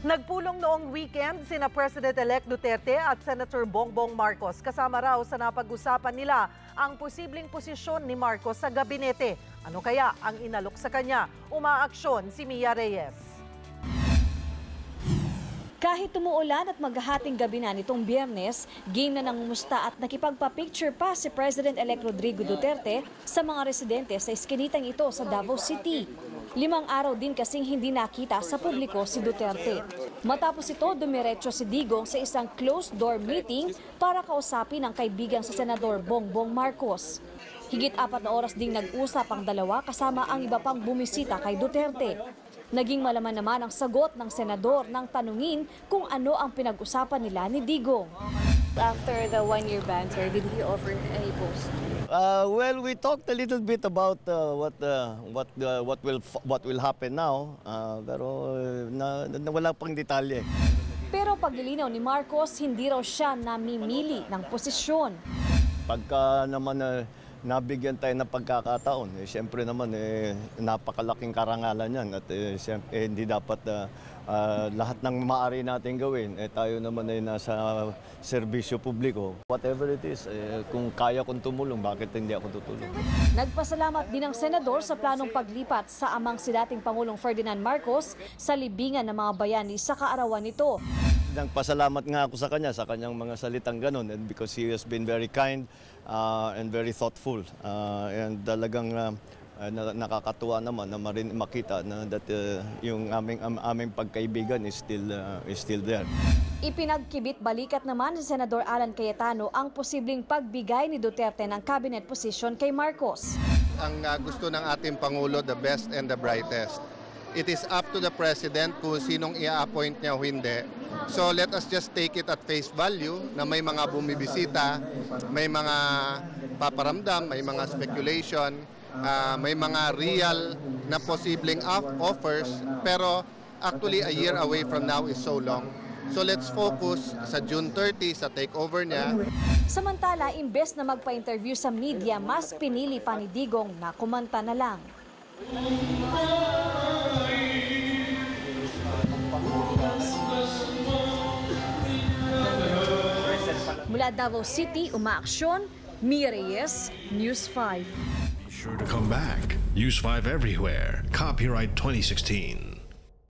Nagpulong noong weekend sina President-elect Duterte at Senator Bongbong Marcos. Kasama raw sa napag-usapan nila ang posibleng posisyon ni Marcos sa gabinete. Ano kaya ang inalok sa kanya? Umaaksyon si Mia Reyes. Kahit tumuulan at maghahating gabi na nitong Biyernes, game na nangumusta at nakipagpa-picture pa si President-elect Rodrigo Duterte sa mga residente sa iskinitang ito sa Davao City. 5 araw din kasing hindi nakita sa publiko si Duterte. Matapos ito, dumiretso si Digong sa isang closed-door meeting para kausapin ang kaibigan sa Senador Bongbong Marcos. Higit 4 na oras ding nag-usap ang dalawa kasama ang iba pang bumisita kay Duterte. Naging malaman naman ang sagot ng senador nang tanungin kung ano ang pinag-usapan nila ni Digong. After the 1-year ban, sir, did he offer a post? Well, we talked a little bit about what will happen now, pero wala pang detalye. Pero paglilinaw ni Marcos, hindi raw siya namimili ng posisyon. Pagka naman nabigyan tayo ng pagkakataon, siyempre naman napakalaking karangalan yan at siyempre, hindi dapat lahat ng maaari natin gawin. Tayo naman ay nasa serbisyo publiko. Whatever it is, kung kaya kong tumulong, bakit hindi ako tutulong? Nagpasalamat din ang senador sa planong paglipat sa amang si dating Pangulong Ferdinand Marcos sa libingan ng mga bayani sa kaarawan nito. Nagpasalamat nga ako sa kanya, sa kanyang mga salitang ganun, and because he has been very kind and very thoughtful. And talagang nakakatuwa naman na makita na that yung aming pagkaibigan is still there. Ipinagkibit balikat naman si Senador Alan Cayetano ang posibleng pagbigay ni Duterte ng cabinet position kay Marcos. Ang gusto ng ating Pangulo, the best and the brightest. It is up to the President kung sinong i-appoint niya o hindi. So let us just take it at face value na may mga bumibisita, may mga paparamdam, may mga speculation, may mga real na posibleng offers, pero actually a year away from now is so long. So let's focus sa June 30 sa takeover niya. Samantala, imbes na magpa-interview sa media, mas pinili pa ni Digong na kumanta na lang. Mula Davao City, umaaksyon, Mia Reyes, News 5. Be sure to come back. News 5 everywhere. Copyright 2016.